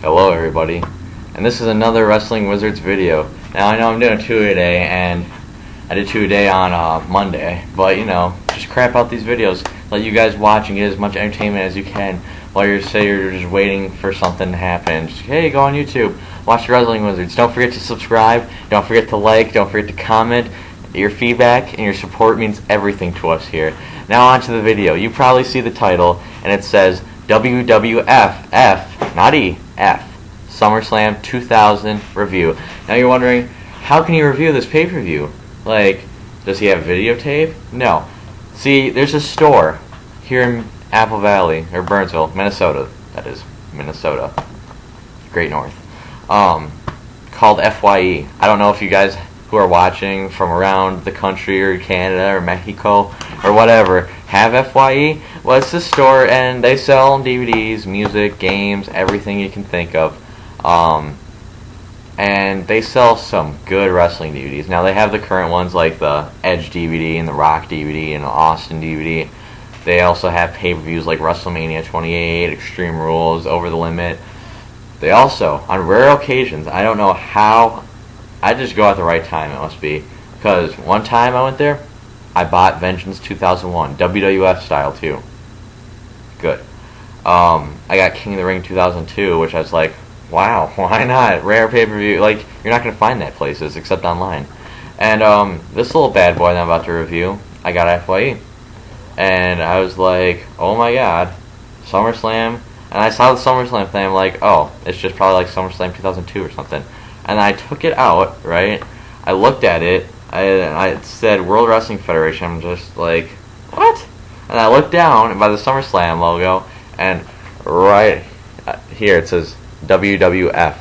Hello everybody, and this is another Wrestling Wizards video. Now I know I'm doing two a day, and I did two a day on Monday, but you know, just crap out these videos, let you guys watch and get as much entertainment as you can while you're just waiting for something to happen. Just, hey, go on YouTube, watch the Wrestling Wizards. Don't forget to subscribe, don't forget to like, don't forget to comment. Your feedback and your support means everything to us here. Now on to the video. You probably see the title, and it says WWF F, not E, F, SummerSlam 2000 review. Now you're wondering, how can he review this pay-per-view? Like, does he have videotape? No. See, there's a store here in Apple Valley, or Burnsville, Minnesota, that is, Minnesota, Great North, called FYE. I don't know if you guys who are watching from around the country or Canada or Mexico or whatever have FYE. Well, it's this store, and they sell DVDs, music, games, everything you can think of. And they sell some good wrestling DVDs. Now, they have the current ones like the Edge DVD and the Rock DVD and the Austin DVD. They also have pay-per-views like WrestleMania 28, Extreme Rules, Over the Limit. They also, on rare occasions, I don't know how, I just go at the right time, it must be, because one time I went there, I bought Vengeance 2001, WWF style too. Good. I got King of the Ring 2002, which I was like, wow, why not? Rare pay-per-view, like, you're not going to find that places except online. And this little bad boy that I'm about to review, I got FYE. And I was like, oh my god, SummerSlam. And I saw the SummerSlam thing, I'm like, oh, it's just probably like SummerSlam 2002 or something. And I took it out, right? I looked at it, I said World Wrestling Federation. I'm just like, what? And I looked down by the SummerSlam logo, and right here it says WWF.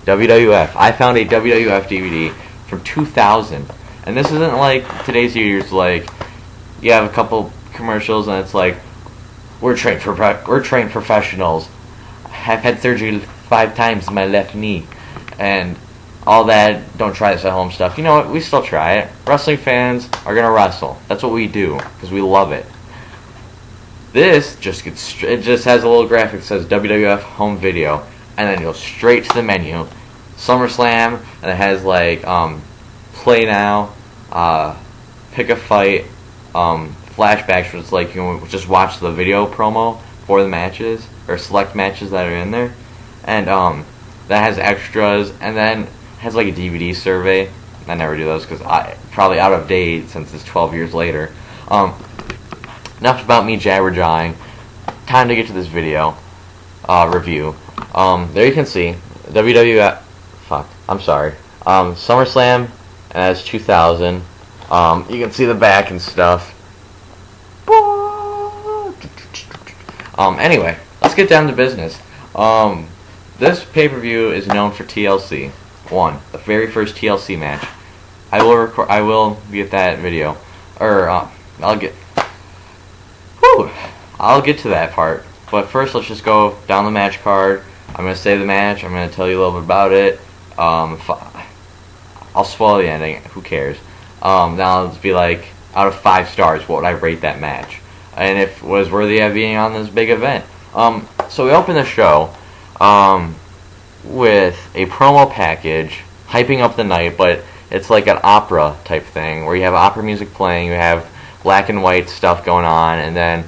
WWF. I found a WWF DVD from 2000. And this isn't like today's years, like, you have a couple commercials and it's like, we're trained professionals. I've had surgery 5 times in my left knee. And all that, don't try this at home stuff. You know what? We still try it. Wrestling fans are going to wrestle. That's what we do, because we love it. This just gets, it just has a little graphic that says WWF Home Video, and then it goes straight to the menu. SummerSlam, and it has like, Play Now, Pick a Fight, flashbacks, where it's like you can just watch the video promo for the matches, or select matches that are in there. And, that has extras, and then has like a DVD survey. I never do those because I probably out of date since it's 12 years later. Enough about me jabber-jawing. Time to get to this video review. There you can see WWF. Fuck, I'm sorry. SummerSlam, and that's 2000. You can see the back and stuff. Anyway, let's get down to business. This pay-per-view is known for TLC. The very first TLC match. I will be at that video, or I'll get to that part. But first, let's just go down the match card. I'm gonna say the match. I'm gonna tell you a little bit about it. I'll spoil the ending. Who cares? Now let's be like, out of 5 stars, what would I rate that match? And if it was worthy of being on this big event. So we open the show with a promo package hyping up the night, but it's like an opera type thing where you have opera music playing, you have black and white stuff going on, and then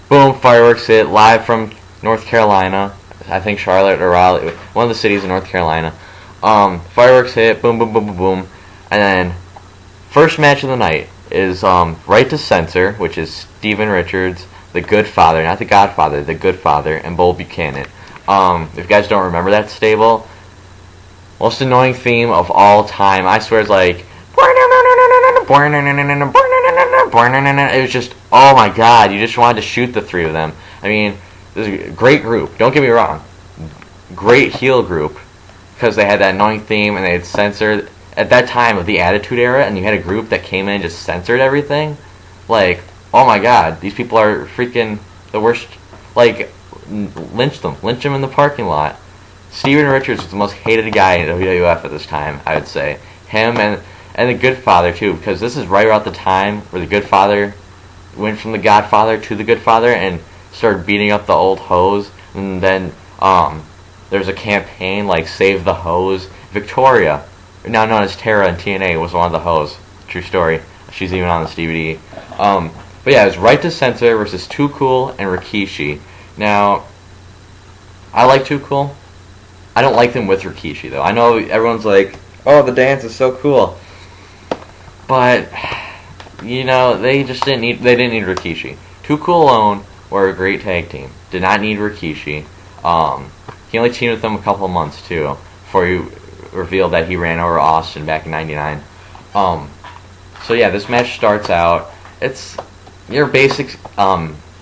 boom, fireworks hit live from North Carolina. I think Charlotte or Raleigh, one of the cities in North Carolina. Fireworks hit, boom, boom, boom, boom, boom, and then first match of the night is Right to Censor, which is Steven Richards, the Good Father, not the Godfather, the Good Father, and Bull Buchanan. If you guys don't remember that stable, most annoying theme of all time, I swear it's like, it was just, oh my god, you just wanted to shoot the 3 of them. I mean, this is a great group, don't get me wrong, great heel group, because they had that annoying theme, and they had censored, at that time of the Attitude Era, and you had a group that came in and just censored everything, like, oh my god, these people are freaking the worst, like, lynch them in the parking lot. Steven Richards was the most hated guy in WWF at this time, I would say. Him and the Good Father too, because this is right around the time where the Good Father went from the Godfather to the Good Father and started beating up the old hoes, and then There's a campaign like Save the Hose. Victoria, now known as Tara in TNA, was one of the hoes. True story. She's even on this DVD. But yeah, it was Right to Censor versus Too Cool and Rikishi. Now, I like Too Cool. I don't like them with Rikishi though. I know everyone's like, "Oh, the dance is so cool," but you know they didn't need Rikishi. Too Cool alone were a great tag team. Did not need Rikishi. He only teamed with them a couple of months too before he revealed that he ran over Austin back in '99. So yeah, this match starts out. It's your basic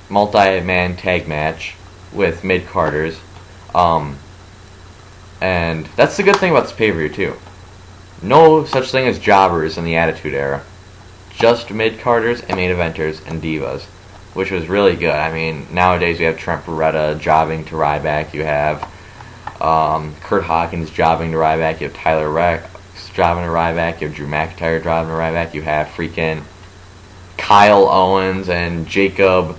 multi-man tag match with mid-carders. And that's the good thing about this pay-per-view too. No such thing as jobbers in the Attitude Era. Just mid-carders and main eventers and divas, which was really good. I mean, nowadays we have Trent Beretta jobbing to Ryback. You have Kurt Hawkins jobbing to Ryback. You have Tyler Rex jobbing to Ryback. You have Drew McIntyre jobbing to Ryback. You have freaking Kyle Owens and Jacob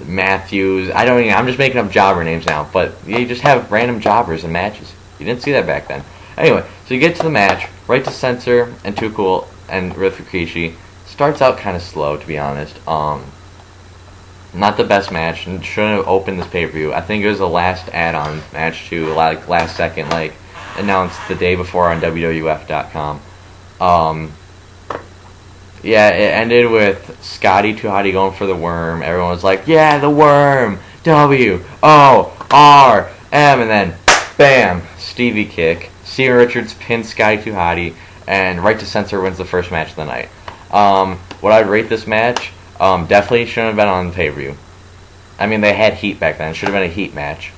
Matthews. I'm just making up jobber names now, but you just have random jobbers in matches. You didn't see that back then. Anyway, so you get to the match. Right to Censor and Too Cool and with Rikishi. Starts out kind of slow, to be honest. Not the best match, and shouldn't have opened this pay-per-view. I think it was the last add-on match to last second, announced the day before on WWF.com. Yeah, it ended with Scotty 2 Hotty going for the worm. Everyone was like, "Yeah, the worm! W-O-R-M!" And then, bam! Stevie kick. Steven Richards pins Scotty 2 Hotty, and Right to Censor wins the first match of the night. What I'd rate this match, definitely shouldn't have been on the pay-per-view. I mean, they had heat back then. It should have been a heat match.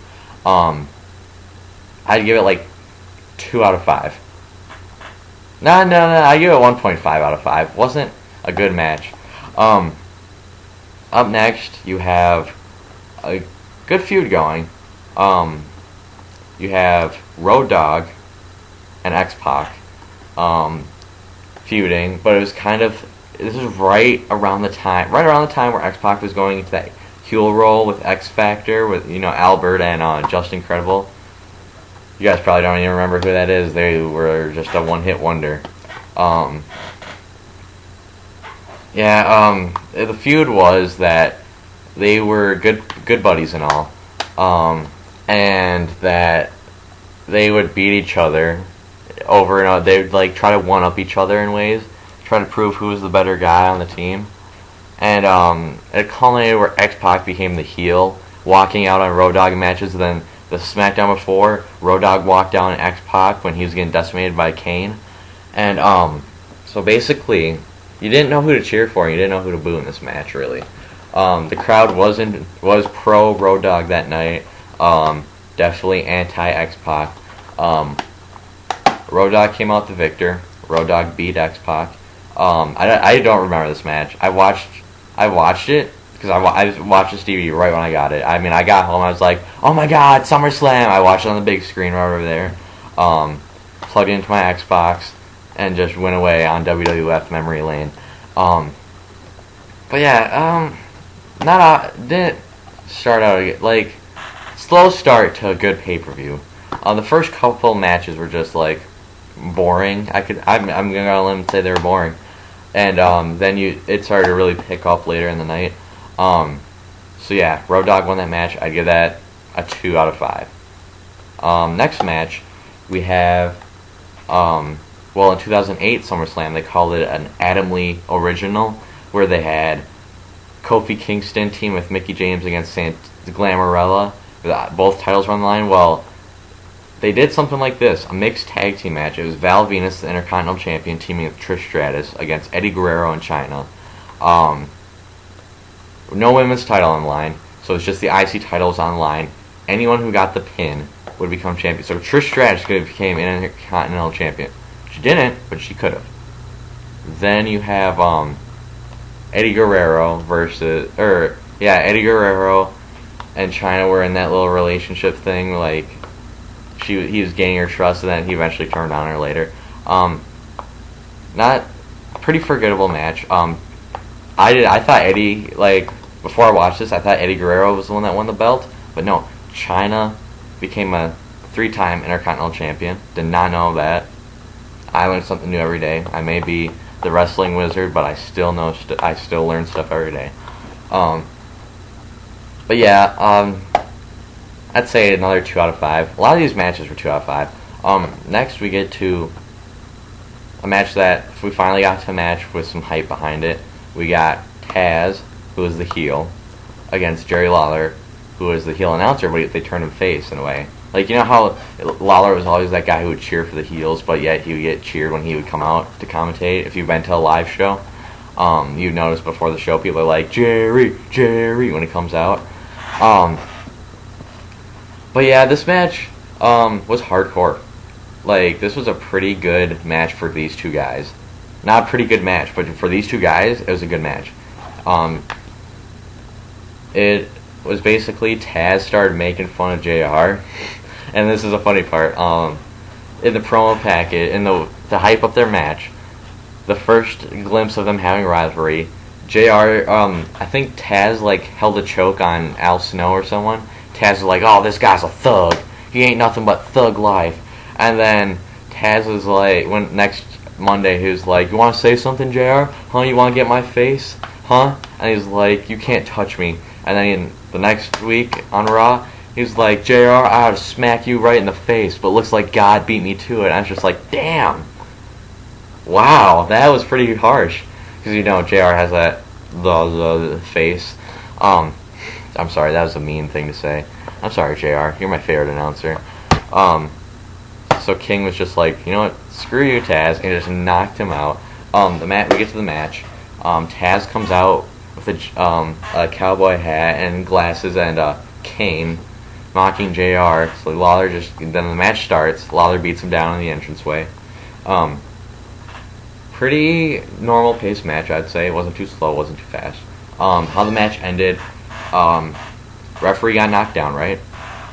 I'd give it 2 out of 5. No, I give it 1.5 out of 5. Wasn't a good match. Up next, you have a good feud going. You have Road Dogg and X-Pac feuding, but it was this is right around the time where X-Pac was going into that heel role with X Factor with Albert and Justin Credible. You guys probably don't even remember who that is. They were just a one-hit wonder. The feud was that they were good buddies and all, and that they would beat each other over and over. They would try to one-up each other in ways, try to prove who was the better guy on the team. And it culminated where X-Pac became the heel, walking out on Road Dogg matches. Then the SmackDown before, Road Dogg walked down X-Pac when he was getting decimated by Kane. And so basically, you didn't know who to cheer for, and you didn't know who to boo in this match, really. The crowd was pro Road Dogg that night. Definitely anti X-Pac. Road Dogg came out the victor. Road Dogg beat X-Pac. I don't remember this match. I watched it because I watched this DVD right when I got it. I mean, I got home, I was like, "Oh my God, SummerSlam!" I watched it on the big screen right over there. Plugged it into my Xbox and just went away on WWF memory lane. But yeah, didn't start out slow start to a good pay-per-view. The first couple matches were just boring. I'm gonna go on a limb and say they were boring, and then it started to really pick up later in the night. So yeah, Road Dogg won that match. I'd give that a 2 out of 5. Next match we have in 2008 SummerSlam they called it an Adam Lee original, where they had Kofi Kingston team with Mickie James against Glamorella. Both titles were on the line. Well, they did something like this, a mixed tag team match. It was Val Venus, the Intercontinental Champion, teaming with Trish Stratus against Eddie Guerrero and Chyna. No women's title on the line, so it's just the IC titles on the line. Anyone who got the pin would become champion. So Trish Stratus could have became Intercontinental Champion. She didn't, but she could have. Then you have Eddie Guerrero Eddie Guerrero and Chyna were in that little relationship thing, he was gaining her trust, and then he eventually turned on her later. Not pretty forgettable match. I thought Eddie, before I watched this, I thought Eddie Guerrero was the one that won the belt, but no, Chyna became a 3-time Intercontinental Champion. Did not know that. I learn something new every day. I may be the wrestling wizard, but I still know. I still learn stuff every day. But yeah, I'd say another 2 out of 5. A lot of these matches were 2 out of 5. Next we get to a match that we finally got to a match with some hype behind it. We got Taz, who is the heel, against Jerry Lawler, who is the heel announcer, but they turned him face in a way. Like, you know how Lawler was always that guy who would cheer for the heels, but yet he would get cheered when he would come out to commentate. If you've been to a live show, you've noticed before the show people are like, Jerry, Jerry, when he comes out. But yeah, this match was hardcore. Like, this was a pretty good match for these two guys. Not a pretty good match, but for these two guys, it was a good match. It was basically Taz started making fun of JR, and this is a funny part. In the promo packet, in the hype up their match, the first glimpse of them having a rivalry, JR, I think Taz like held a choke on Al Snow or someone. Taz was like, "Oh, this guy's a thug. He ain't nothing but thug life." And then Taz was like, when next Monday he was like, "You want to say something, JR? Huh? You want to get my face? Huh?" And he's like, "You can't touch me." And then the next week on Raw, he's like, "JR, I ought to smack you right in the face, but looks like God beat me to it." And I was just like, damn. Wow, that was pretty harsh. Because, you know, JR has that the face. I'm sorry, that was a mean thing to say. I'm sorry, JR. You're my favorite announcer. So King was just like, you know what, screw you, Taz, and he just knocked him out. We get to the match. Taz comes out with a cowboy hat and glasses and a cane, mocking JR. So Lawler then the match starts. Lawler beats him down in the entranceway. Pretty normal paced match, I'd say. It wasn't too slow, it wasn't too fast. How the match ended, referee got knocked down, right?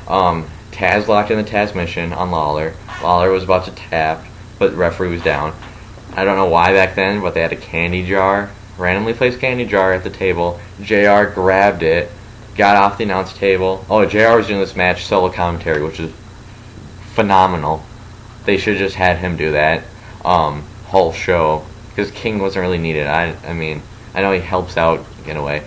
Taz locked in the Taz mission on Lawler. Lawler was about to tap, but the referee was down. I don't know why back then, but they had a candy jar, randomly placed candy jar at the table. JR grabbed it, got off the announce table. Oh, JR was doing this match solo commentary, which is phenomenal. They should have just had him do that whole show, because King wasn't really needed. I mean, I know he helps out in a way.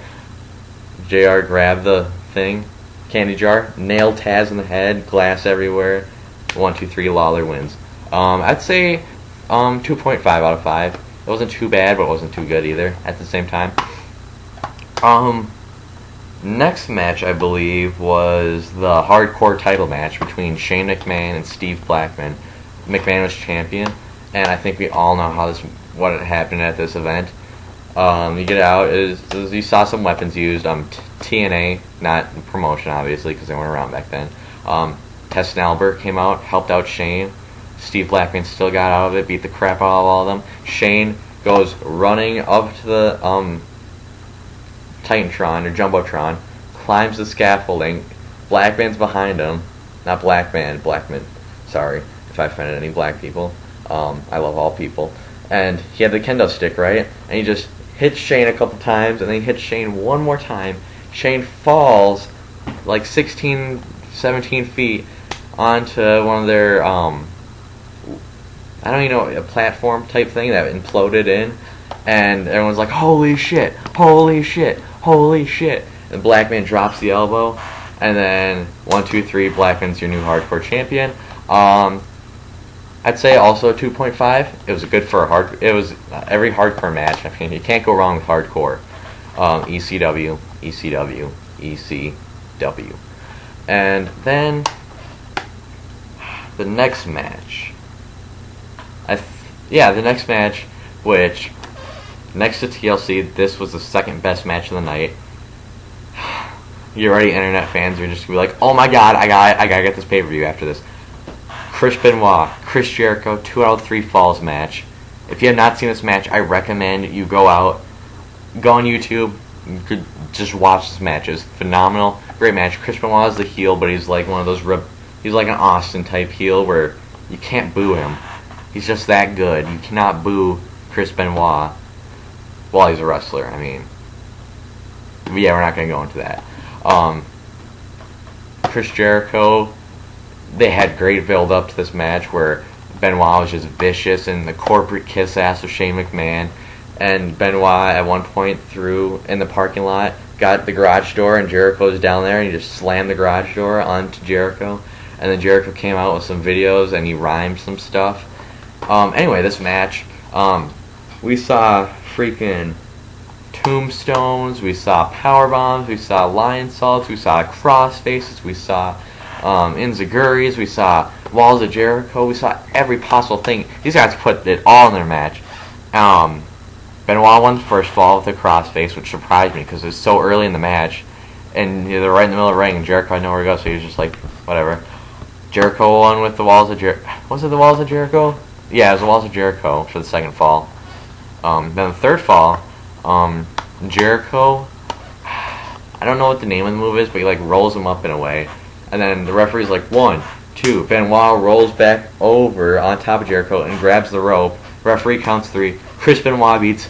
JR grabbed the thing, candy jar, nailed Taz in the head, glass everywhere. 1, 2, 3, Lawler wins. I'd say 2.5 out of 5. It wasn't too bad, but it wasn't too good either at the same time. Next match, I believe, was the hardcore title match between Shane McMahon and Steve Blackman. McMahon was champion, and I think we all know what had happened at this event. You get out, you saw some weapons used. TNA, not promotion, obviously, because they weren't around back then. Tess and Albert came out, helped out Shane. Steve Blackman still got out of it, beat the crap out of all of them. Shane goes running up to the Titantron or Jumbotron, climbs the scaffolding. Blackman's behind him. Not Blackman, Blackman. Sorry if I offended any black people. I love all people. And he had the kendo stick, right? And he just hits Shane a couple times, and then he hits Shane one more time. Shane falls like 16, 17 feet onto one of their, I don't even know, a platform type thing that imploded in. And everyone's like, holy shit, holy shit, holy shit. And Blackman drops the elbow. And then 1, 2, 3, Blackman's your new hardcore champion. I'd say also 2.5. It was good for it was every hardcore match. I mean, you can't go wrong with hardcore. ECW, ECW, ECW. And then the next match. The next match, which next to TLC, this was the second best match of the night. You're already internet fans. You're just gonna be like, oh my god, I gotta get this pay-per-view after this. Chris Benoit, Chris Jericho, 2 out of 3 falls match. If you have not seen this match, I recommend you go on YouTube, you could just watch this match. It's phenomenal, great match. Chris Benoit is the heel, but he's like one of those he's like an Austin type heel where you can't boo him. He's just that good. You cannot boo Chris Benoit while he's a wrestler. I mean, yeah, we're not gonna go into that. Chris Jericho They had great build up to this match where Benoit was just vicious and the corporate kiss ass of Shane McMahon. And Benoit at one point threw in the parking lot, got the garage door, and Jericho's down there, and he just slammed the garage door onto Jericho. And then Jericho came out with some videos and he rhymed some stuff. Anyway, this match, we saw freaking tombstones, we saw power bombs, we saw lion salts, we saw cross faces, we saw enziguris, we saw walls of Jericho, we saw every possible thing. These guys put it all in their match. Benoit won the first fall with a crossface, which surprised me because it was so early in the match, and they're right in the middle of the ring, and Jericho had nowhere to go, so he was just like, whatever. Jericho won with the walls of Jericho. Was it the walls of Jericho? Yeah, it was the walls of Jericho for the second fall. Then the third fall, Jericho, I don't know what the name of the move is, but he like rolls him up in a way, and then the referee's like, 1, 2. Benoit rolls back over on top of Jericho and grabs the rope. Referee counts 3. Chris Benoit beats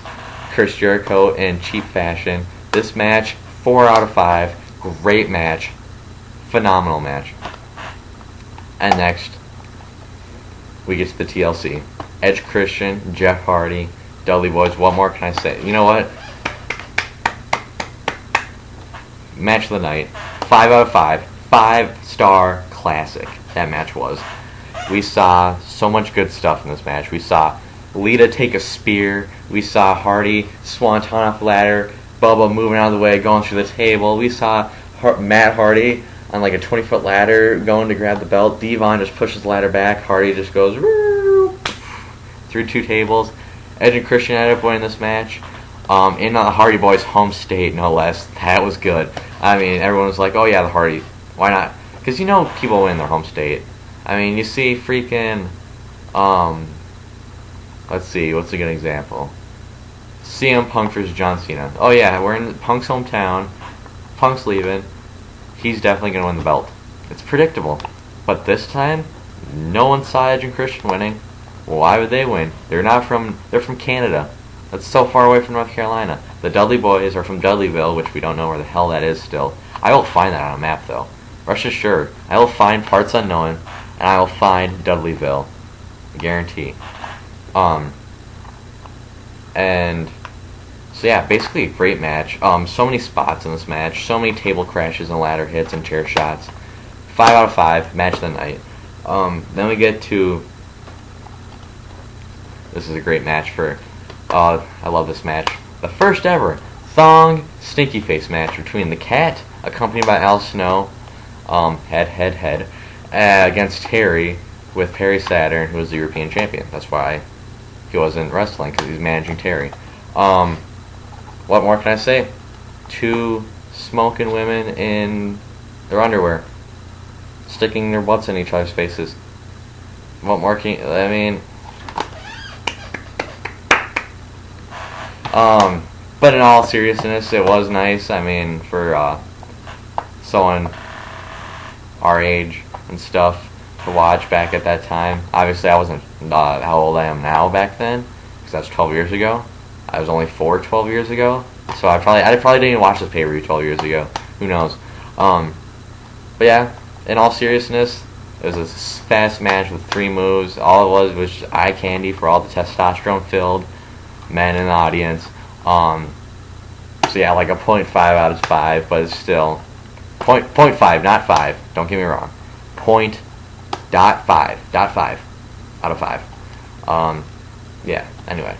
Chris Jericho in cheap fashion. This match, 4 out of 5. Great match. Phenomenal match. And next, we get to the TLC. Edge Christian, Jeff Hardy, Dudley Boyz. What more can I say? You know what? Match of the night. 5 out of 5. 5-star classic. That match was. We saw so much good stuff in this match. We saw Lita take a spear. We saw Hardy swanton off the ladder. Bubba moving out of the way, going through the table. We saw Matt Hardy on like a 20-foot ladder going to grab the belt. Devon just pushes the ladder back. Hardy just goes through 2 tables. Edge and Christian ended up winning this match. In the Hardy Boys' home state, no less. That was good. I mean, everyone was like, oh yeah, the Hardy. Why not? Because you know people win their home state. I mean, you see freaking, let's see, what's a good example? CM Punk versus John Cena. Oh yeah, we're in Punk's hometown. Punk's leaving. He's definitely going to win the belt. It's predictable. But this time, no one saw Edge and Christian winning. Why would they win? They're from Canada. That's so far away from North Carolina. The Dudley Boys are from Dudleyville, which we don't know where the hell that is still. I will find that on a map though. Rest assured, I will find parts unknown, and I will find Dudleyville. I guarantee. And so yeah, basically a great match. So many spots in this match, so many table crashes and ladder hits and chair shots. 5 out of 5, match of the night. Then we get to, this is a great match for, I love this match. The first ever Thong Stinky Face match between the Cat, accompanied by Al Snow, head, against Terry, with Perry Saturn, who was the European champion. That's why he wasn't wrestling, because he's managing Terry. What more can I say? 2 smoking women in their underwear, sticking their butts in each other's faces. What more can you, I mean... but in all seriousness, it was nice. I mean, for someone our age and stuff to watch back at that time. Obviously, I wasn't how old I am now back then, because that's 12 years ago. I was only 4 12 years ago, so I probably didn't even watch this pay-per-view 12 years ago. Who knows? But yeah, in all seriousness, it was a fast match with 3 moves. All it was just eye candy for all the testosterone-filled men in the audience. So yeah, like a 0.5 out of 5, but it's still 0.5, not 5. Don't get me wrong. 0.5 out of 5. Yeah. Anyway,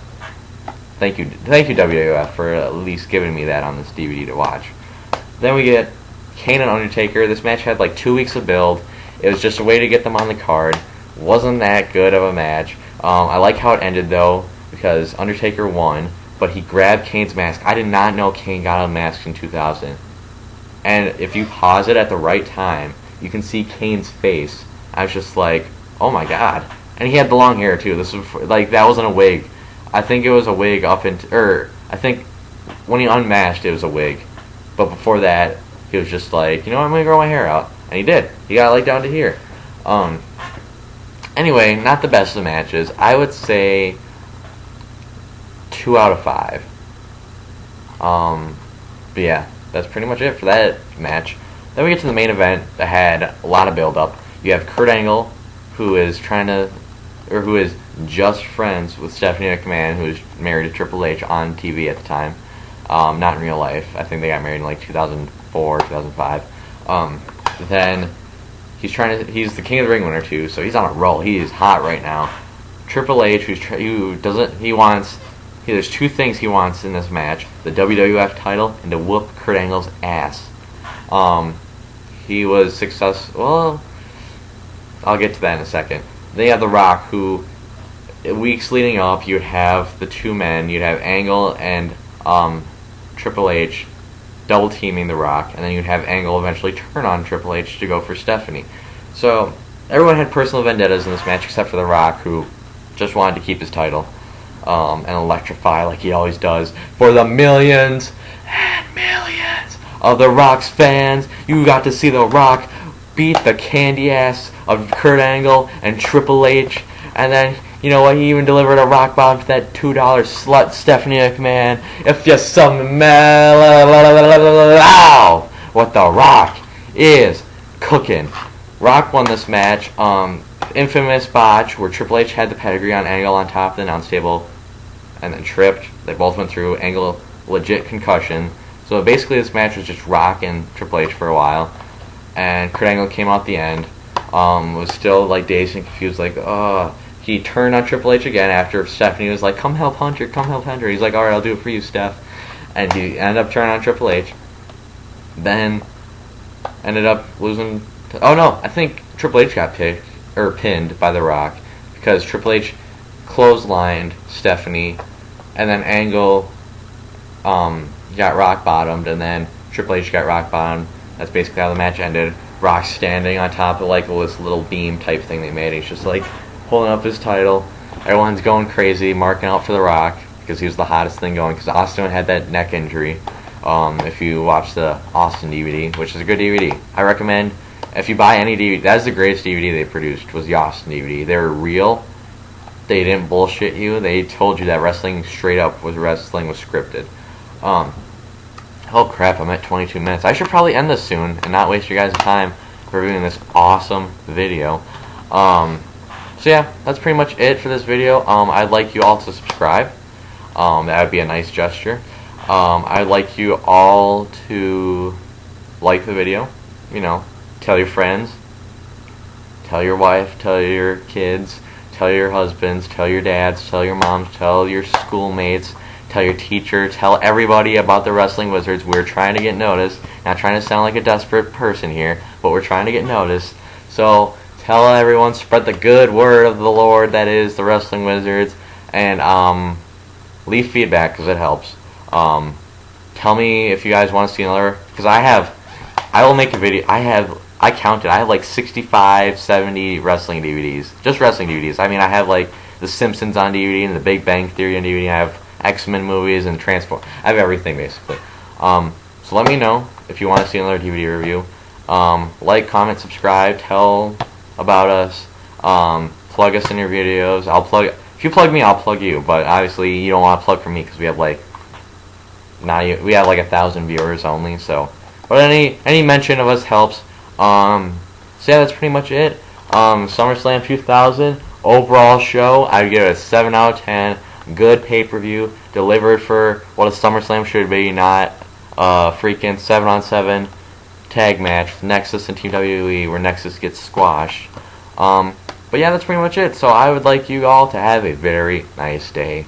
thank you WWF for at least giving me that on this DVD to watch. Then we get Kane and Undertaker. This match had like 2 weeks of build. It was just a way to get them on the card. Wasn't that good of a match. I like how it ended though, because Undertaker won, but he grabbed Kane's mask. I did not know Kane got a mask in 2000. And if you pause it at the right time, you can see Kane's face. I was just like, oh my god. And he had the long hair too. This was like, that wasn't a wig. I think it was a wig up into, I think when he unmasked it was a wig. But before that, he was just like, you know what, I'm gonna grow my hair out. And he did. He got it like down to here. Anyway, not the best of matches. I would say 2 out of 5. But yeah, that's pretty much it for that match. Then we get to the main event that had a lot of build-up. You have Kurt Angle, who is who is just friends with Stephanie McMahon, who is married to Triple H on TV at the time, not in real life. I think they got married in like 2004, 2005. Then he's the King of the Ring winner too, so he's on a roll. He is hot right now. Triple H, there's two things he wants in this match: the WWF title and to whoop Kurt Angle's ass. He was successful. Well, I'll get to that in a second. Then you have The Rock, who weeks leading up, you'd have the two men. You'd have Angle and Triple H double teaming The Rock, and then you'd have Angle eventually turn on Triple H to go for Stephanie. So everyone had personal vendettas in this match except for The Rock, who just wanted to keep his title and electrify like he always does for the millions and millions of The Rock's fans. You got to see The Rock beat the candy ass of Kurt Angle and Triple H, and then, you know what, he even delivered a rock bottom to that $2 slut Stephanie McMahon. If you smell what The Rock is cooking. Rock won this match. Infamous botch where Triple H had the pedigree on Angle on top of the announce table and then tripped. They both went through. Angle legit concussion. So basically this match was just Rock and Triple H for a while. And Kurt Angle came out the end. Was still like dazed and confused, like, he turned on Triple H again after Stephanie was like, come help Hunter, come help Hunter. He's like, alright, I'll do it for you, Steph. And he ended up turning on Triple H. Then ended up losing I think Triple H got pinned by The Rock because Triple H clotheslined Stephanie, and then Angle got rock bottomed, and then Triple H got rock bottomed. That's basically how the match ended. Rock standing on top of like this little beam type thing they made. He's just like holding up his title. Everyone's going crazy, marking out for The Rock because he was the hottest thing going. Because Austin had that neck injury. If you watch the Austin DVD, which is a good DVD, I recommend. If you buy any DVD, that is the greatest DVD they produced, was the Austin DVD. They were real. They didn't bullshit you. They told you that wrestling straight up was scripted. Oh crap, I'm at 22 minutes. I should probably end this soon and not waste your guys' time reviewing this awesome video. So yeah, that's pretty much it for this video. I'd like you all to subscribe. That would be a nice gesture. I'd like you all to like the video. You know, tell your friends, tell your wife, tell your kids, tell your husbands, tell your dads, tell your moms, tell your schoolmates, tell your teacher, tell everybody about the Wrestling Wizards. We're trying to get noticed. Not trying to sound like a desperate person here, but we're trying to get noticed. So tell everyone, spread the good word of the Lord that is the Wrestling Wizards, and leave feedback because it helps. Tell me if you guys want to see another, because I will make a video. I counted. I have like 65, 70 wrestling DVDs. Just wrestling DVDs. I mean, I have like The Simpsons on DVD and The Big Bang Theory on DVD. I have X-Men movies and Transform. I have everything basically. So let me know if you want to see another DVD review. Like, comment, subscribe, tell about us. Plug us in your videos. If you plug me, I'll plug you. But obviously, you don't want to plug for me because we have like 1,000 viewers only. So, but any mention of us helps. So yeah, that's pretty much it. SummerSlam 2000 overall show, I would give it a 7 out of 10. Good pay-per-view, delivered for what a SummerSlam should be, not freaking 7-on-7 tag match with Nexus and Team WWE where Nexus gets squashed. But yeah, that's pretty much it. So I would like you all to have a very nice day.